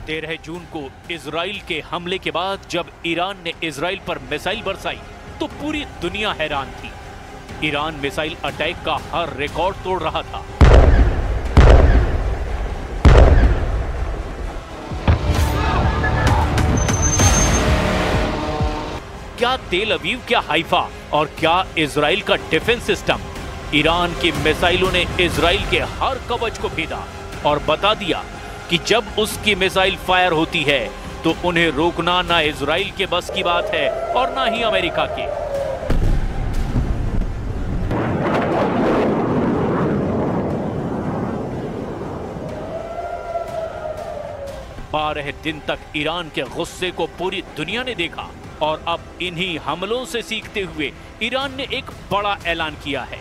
13 जून को इजराइल के हमले के बाद जब ईरान ने इजराइल पर मिसाइल बरसाई तो पूरी दुनिया हैरान थी। ईरान मिसाइल अटैक का हर रिकॉर्ड तोड़ रहा था। क्या तेल अवीव, क्या हाइफा और क्या इजराइल का डिफेंस सिस्टम, ईरान की मिसाइलों ने इजराइल के हर कवच को भेदा और बता दिया कि जब उसकी मिसाइल फायर होती है तो उन्हें रोकना ना इजराइल के बस की बात है और ना ही अमेरिका के। बारह दिन तक ईरान के गुस्से को पूरी दुनिया ने देखा और अब इन्हीं हमलों से सीखते हुए ईरान ने एक बड़ा ऐलान किया है।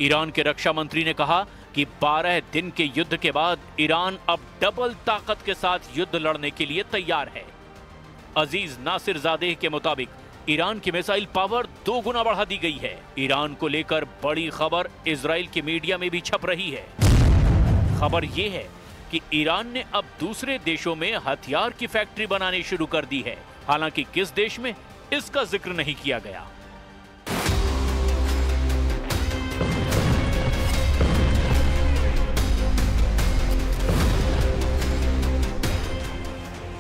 ईरान के रक्षा मंत्री ने कहा कि 12 दिन के युद्ध के बाद ईरान अब डबल ताकत के साथ युद्ध लड़ने के लिए तैयार है। अजीज नासिरजादेह के मुताबिक ईरान की मिसाइल पावर 2 गुना बढ़ा दी गई है। ईरान को लेकर बड़ी खबर इजराइल के मीडिया में भी छप रही है। खबर यह है कि ईरान ने अब दूसरे देशों में हथियार की फैक्ट्री बनानी शुरू कर दी है। हालांकि किस देश में, इसका जिक्र नहीं किया गया।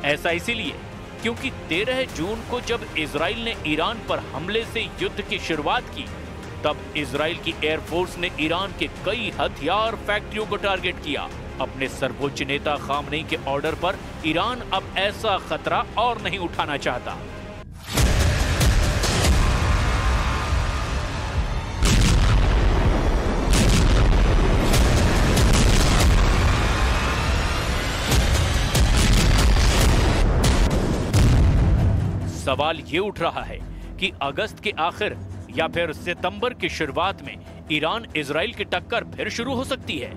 ऐसा इसीलिए क्योंकि 13 जून को जब इजराइल ने ईरान पर हमले से युद्ध की शुरुआत की, तब इजराइल की एयरफोर्स ने ईरान के कई हथियार फैक्ट्रियों को टारगेट किया। अपने सर्वोच्च नेता खामनेई के ऑर्डर पर ईरान अब ऐसा खतरा और नहीं उठाना चाहता। सवाल ये उठ रहा है कि अगस्त के आखिर या फिर सितंबर की शुरुआत में ईरान इजराइल की टक्कर फिर शुरू हो सकती है।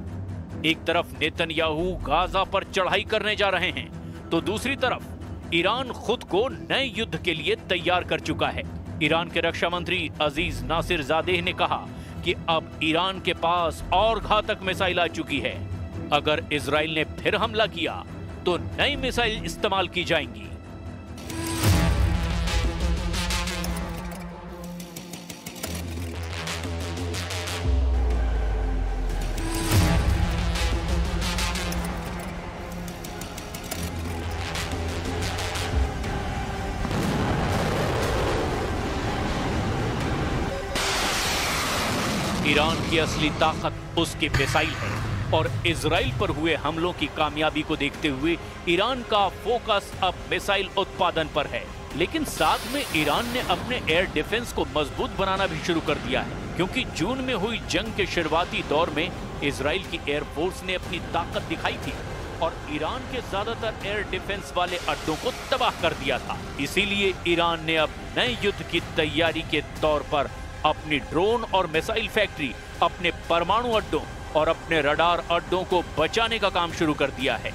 एक तरफ नेतन्याहू गाजा पर चढ़ाई करने जा रहे हैं तो दूसरी तरफ ईरान खुद को नए युद्ध के लिए तैयार कर चुका है। ईरान के रक्षा मंत्री अजीज नासिरजादेह ने कहा कि अब ईरान के पास और घातक मिसाइल आ चुकी है। अगर इजराइल ने फिर हमला किया तो नई मिसाइल इस्तेमाल की जाएंगी। ईरान की असली ताकत उसकी मिसाइल है और इजराइल पर हुए हमलों की कामयाबी को देखते हुए ईरान का फोकस अब मिसाइल उत्पादन पर है। लेकिन साथ में ईरान ने अपने एयर डिफेंस को मजबूत बनाना भी शुरू कर दिया है, क्योंकि जून में हुई जंग के शुरुआती दौर में इजराइल की एयरफोर्स ने अपनी ताकत दिखाई थी और ईरान के ज्यादातर एयर डिफेंस वाले अड्डों को तबाह कर दिया था। इसीलिए ईरान ने अब नए युद्ध की तैयारी के तौर पर अपनी ड्रोन और मिसाइल फैक्ट्री, अपने परमाणु अड्डों और अपने रडार अड्डों को बचाने का काम शुरू कर दिया है।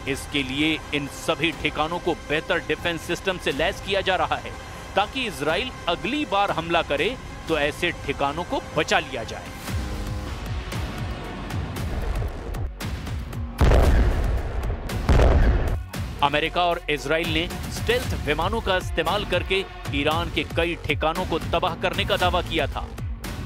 इसके लिए इन सभी ठिकानों को बेहतर डिफेंस सिस्टम से लैस किया जा रहा है ताकि इजराइल अगली बार हमला करे तो ऐसे ठिकानों को बचा लिया जाए। अमेरिका और इजराइल ने स्टेल्थ विमानों का इस्तेमाल करके ईरान के कई ठिकानों को तबाह करने का दावा किया था।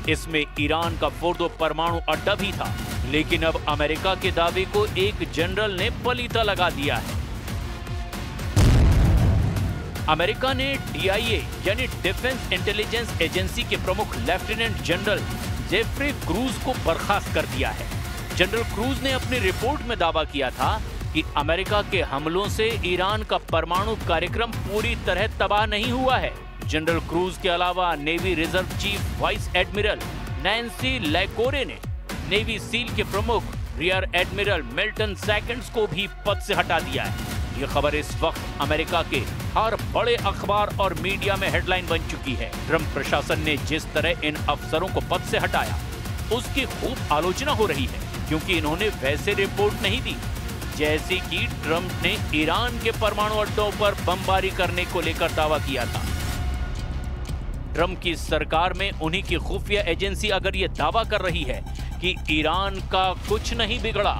इसमें ईरान का फोर्दो परमाणु अड्डा भी था, लेकिन अब अमेरिका के दावे को एक जनरल ने पलीता लगा दिया है। अमेरिका ने DIA यानी डिफेंस इंटेलिजेंस एजेंसी के प्रमुख लेफ्टिनेंट जनरल जेफ्री क्रूज को बर्खास्त कर दिया है। जनरल क्रूज ने अपनी रिपोर्ट में दावा किया था कि अमेरिका के हमलों से ईरान का परमाणु कार्यक्रम पूरी तरह तबाह नहीं हुआ है। जनरल क्रूज के अलावा navy reserve chief vice admiral Nancy Lacore ने नेवी सील के प्रमुख रियर एडमिरल मिल्टन सेकंड्स को भी पद से हटा दिया है। ये खबर इस वक्त अमेरिका के हर बड़े अखबार और मीडिया में हेडलाइन बन चुकी है। ट्रंप प्रशासन ने जिस तरह इन अफसरों को पद से हटाया उसकी खूब आलोचना हो रही है, क्योंकि इन्होंने वैसे रिपोर्ट नहीं दी जैसे कि ट्रंप ने ईरान के परमाणु अड्डों पर बमबारी करने को लेकर दावा किया था। ट्रंप की सरकार में उन्हीं की खुफिया एजेंसी अगर ये दावा कर रही है कि ईरान का कुछ नहीं बिगड़ा,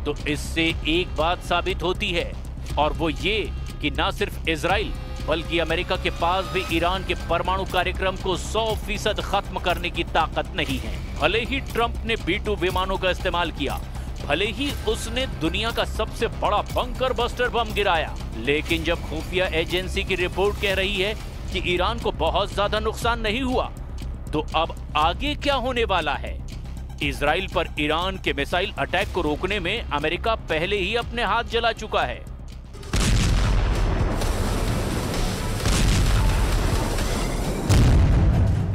तो इससे एक बात साबित होती है, और वो ये कि न सिर्फ इजराइल बल्कि अमेरिका के पास भी ईरान के परमाणु कार्यक्रम को 100% खत्म करने की ताकत नहीं है। भले ही ट्रंप ने B-2 विमानों का इस्तेमाल किया, भले ही उसने दुनिया का सबसे बड़ा बंकर बस्टर बम गिराया, लेकिन जब खुफिया एजेंसी की रिपोर्ट कह रही है कि ईरान को बहुत ज्यादा नुकसान नहीं हुआ, तो अब आगे क्या होने वाला है? इजराइल पर ईरान के मिसाइल अटैक को रोकने में अमेरिका पहले ही अपने हाथ जला चुका है।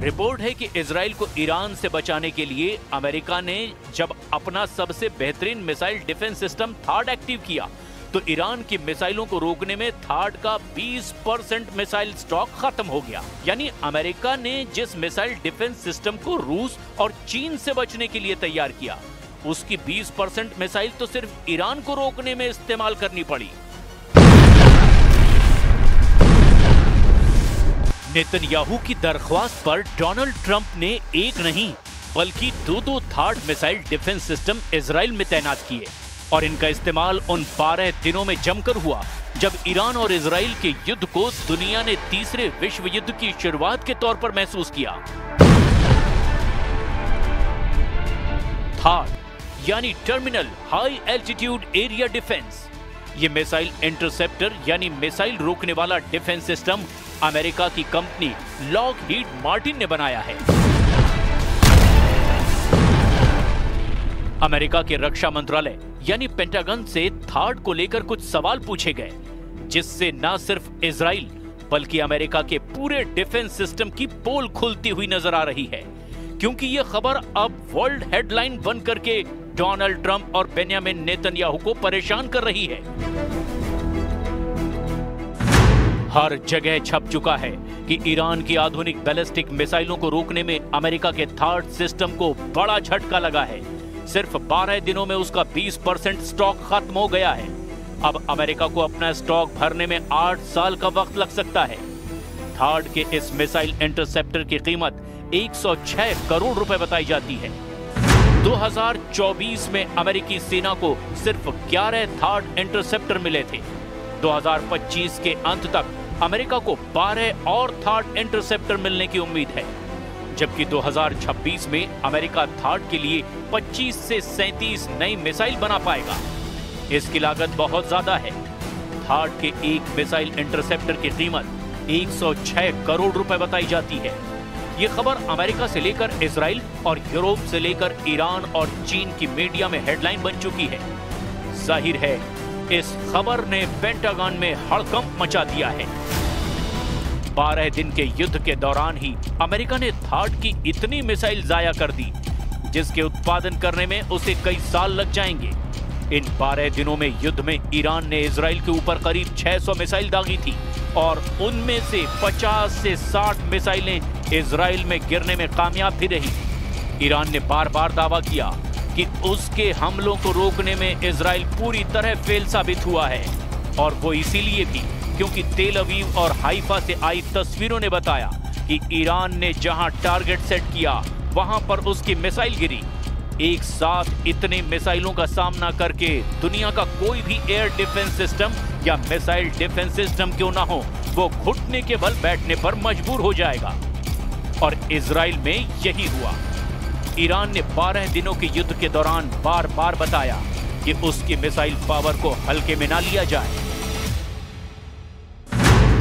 रिपोर्ट है कि इजराइल को ईरान से बचाने के लिए अमेरिका ने जब अपना सबसे बेहतरीन मिसाइल डिफेंस सिस्टम थाड एक्टिव किया, तो ईरान की मिसाइलों को रोकने में थाड का 20% मिसाइल स्टॉक खत्म हो गया। यानी अमेरिका ने जिस मिसाइल डिफेंस सिस्टम को रूस और चीन से बचने के लिए तैयार किया, उसकी 20% मिसाइल तो सिर्फ ईरान को रोकने में इस्तेमाल करनी पड़ी। नेतन्याहू की दरख्वास्त पर डोनाल्ड ट्रंप ने एक नहीं बल्कि दो थाड मिसाइल डिफेंस सिस्टम इजराइल में तैनात किए, और इनका इस्तेमाल उन 12 दिनों में जमकर हुआ जब ईरान और इजराइल के युद्ध को दुनिया ने तीसरे विश्व युद्ध की शुरुआत के तौर पर महसूस किया। थाड यानी terminal high altitude area defence, ये मिसाइल इंटरसेप्टर यानी मिसाइल रोकने वाला डिफेंस सिस्टम अमेरिका की कंपनी लॉकहीड मार्टिन ने बनाया है। अमेरिका के रक्षा मंत्रालय यानी पेंटागन से थाड को लेकर कुछ सवाल पूछे गए, जिससे न सिर्फ इजराइल बल्कि अमेरिका के पूरे डिफेंस सिस्टम की पोल खुलती हुई नजर आ रही है, क्योंकि यह खबर अब वर्ल्ड हेडलाइन बनकर के डोनाल्ड ट्रंप और बेंजामिन नेतन्याहू को परेशान कर रही है। हर जगह छप चुका है कि ईरान की आधुनिक बैलिस्टिक मिसाइलों को रोकने में अमेरिका के थाड सिस्टम को बड़ा झटका लगा है। सिर्फ 12 दिनों में उसका 20% स्टॉक खत्म हो गया है। अब अमेरिका को अपना स्टॉक भरने में 8 साल का वक्त लग सकता है। थाड के इस मिसाइल इंटरसेप्टर की कीमत 106 करोड़ रुपए बताई जाती है। 2024 में अमेरिकी सेना को सिर्फ 11 थाड इंटरसेप्टर मिले थे। 2025 के अंत तक अमेरिका को 12 और थाड इंटरसेप्टर मिलने की उम्मीद है, जबकि 2026 में अमेरिका थाड के लिए 25 से 37 नई मिसाइल बना पाएगा। इसकी लागत बहुत ज्यादा है। थाड के एक मिसाइल इंटरसेप्टर की कीमत 106 करोड़ रुपए बताई जाती है। ये खबर अमेरिका से लेकर इजराइल और यूरोप से लेकर ईरान और चीन की मीडिया में हेडलाइन बन चुकी है। जाहिर है इस खबर ने पेंटागन में हड़कंप मचा दिया है। 12 दिन के युद्ध के दौरान ही अमेरिका ने थाड की इतनी मिसाइल जाया कर दी, जिसके उत्पादन करने में उसे कई साल लग जाएंगे। इन 12 दिनों में युद्ध में ईरान ने इजराइल के ऊपर करीब 600 मिसाइल दागी थी, और उनमें से 50 से 60 मिसाइलें इजराइल में गिरने में कामयाब भी रही। ईरान ने बार बार दावा किया कि उसके हमलों को रोकने में इजराइल पूरी तरह फेल साबित हुआ है, और वो इसीलिए भी क्योंकि तेल अवीव और हाइफा से आई तस्वीरों ने बताया कि ईरान ने जहां टारगेट सेट किया वहां पर उसकी मिसाइल गिरी। एक साथ इतने मिसाइलों का सामना करके दुनिया का कोई भी एयर डिफेंस सिस्टम या मिसाइल डिफेंस सिस्टम क्यों ना हो, वो घुटने के बल बैठने पर मजबूर हो जाएगा। और इजराइल में यही हुआ। ईरान ने 12 दिनों के युद्ध के दौरान बार बार बताया कि उसकी मिसाइल पावर को हल्के में ना लिया जाए।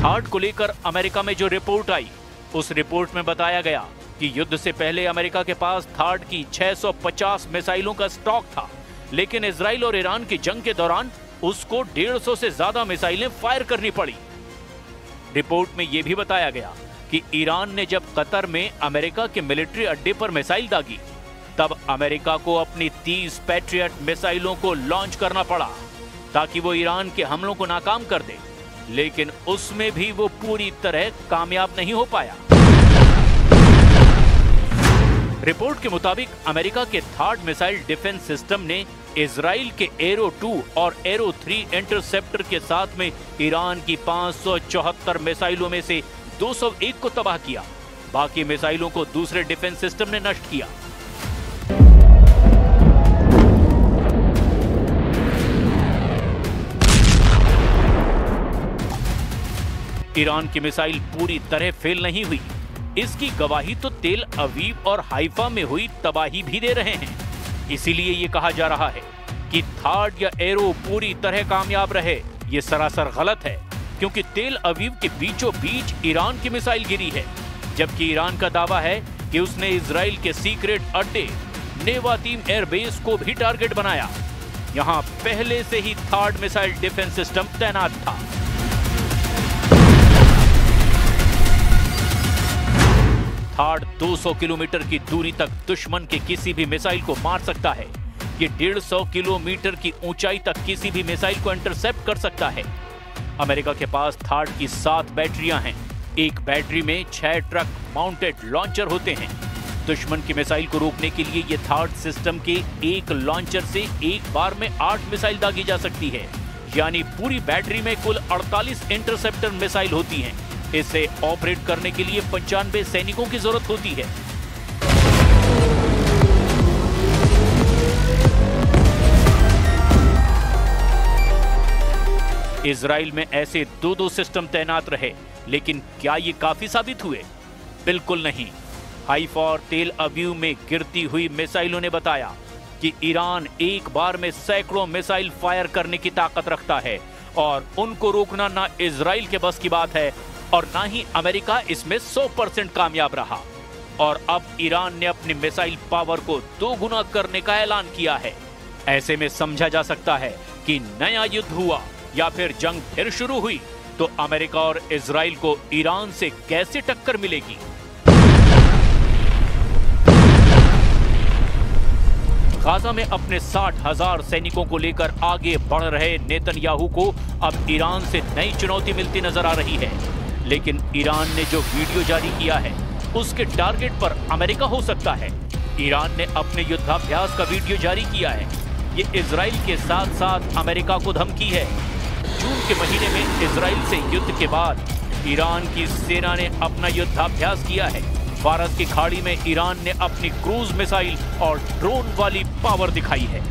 थाड को लेकर अमेरिका में जो रिपोर्ट आई, उस रिपोर्ट में बताया गया कि युद्ध से पहले अमेरिका के पास थाड की 650 मिसाइलों का स्टॉक था, लेकिन इजराइल और ईरान की जंग के दौरान उसको 150 से ज्यादा मिसाइलें फायर करनी पड़ी। रिपोर्ट में यह भी बताया गया कि ईरान ने जब कतर में अमेरिका के मिलिट्री अड्डे पर मिसाइल दागी, तब अमेरिका को अपनी 30 पैट्रियट मिसाइलों को लॉन्च करना पड़ा ताकि वो ईरान के हमलों को नाकाम कर दे, लेकिन उसमें भी वो पूरी तरह कामयाब नहीं हो पाया। रिपोर्ट के मुताबिक अमेरिका के थाड मिसाइल डिफेंस सिस्टम ने इजराइल के एरो 2 और एरो 3 इंटरसेप्टर के साथ में ईरान की 574 मिसाइलों में से 201 को तबाह किया, बाकी मिसाइलों को दूसरे डिफेंस सिस्टम ने नष्ट किया। ईरान की मिसाइल पूरी तरह फेल नहीं हुई। इसकी गवाही तो तेल अवीव और हाइफा में हुई तबाही भी दे रहे हैं। इसीलिए ये कहा जा रहा है कि थार्ड या एरो पूरी तरह कामयाब रहे। ये सरासर गलत है, क्योंकि तेल अवीव के बीचों बीच ईरान की मिसाइल गिरी है, जबकि ईरान का दावा है कि उसने इजराइल के सीक्रेट अड्डे नेवातीम एयरबेस को भी टारगेट बनाया। यहां पहले से ही थार्ड मिसाइल डिफेंस सिस्टम तैनात था। थार्ड 200 किलोमीटर की दूरी तक दुश्मन के किसी भी मिसाइल को मार सकता है। ये 150 किलोमीटर की ऊंचाई तक किसी भी मिसाइल को इंटरसेप्ट कर सकता है। अमेरिका के पास थार्ड की 7 बैटरियां हैं। एक बैटरी में 6 ट्रक माउंटेड लॉन्चर होते हैं। दुश्मन की मिसाइल को रोकने के लिए ये थार्ड सिस्टम के एक लॉन्चर से एक बार में 8 मिसाइल दागी जा सकती है। यानी पूरी बैटरी में कुल 48 इंटरसेप्टर मिसाइल होती हैं। इसे ऑपरेट करने के लिए 95 सैनिकों की जरूरत होती है। इजराइल में ऐसे 2-2 सिस्टम तैनात रहे, लेकिन क्या ये काफी साबित हुए? बिल्कुल नहीं। हाइफा और तेल अवीव में गिरती हुई मिसाइलों ने बताया कि ईरान एक बार में सैकड़ों मिसाइल फायर करने की ताकत रखता है और उनको रोकना ना इजराइल के बस की बात है और ना ही अमेरिका इसमें 100% कामयाब रहा। और अब ईरान ने अपनी मिसाइल पावर को 2 गुना करने का ऐलान किया है। ऐसे में समझा जा सकता है कि नया युद्ध हुआ या फिर जंग फिर शुरू हुई तो अमेरिका और इजराइल को ईरान से कैसे टक्कर मिलेगी। गाजा में अपने 60,000 सैनिकों को लेकर आगे बढ़ रहे नेतन्याहू को अब ईरान से नई चुनौती मिलती नजर आ रही है। लेकिन ईरान ने जो वीडियो जारी किया है उसके टारगेट पर अमेरिका हो सकता है। ईरान ने अपने युद्धाभ्यास का वीडियो जारी किया है। ये इजराइल के साथ साथ अमेरिका को धमकी है। जून के महीने में इजराइल से युद्ध के बाद ईरान की सेना ने अपना युद्धाभ्यास किया है। फारस की खाड़ी में ईरान ने अपनी क्रूज मिसाइल और ड्रोन वाली पावर दिखाई है।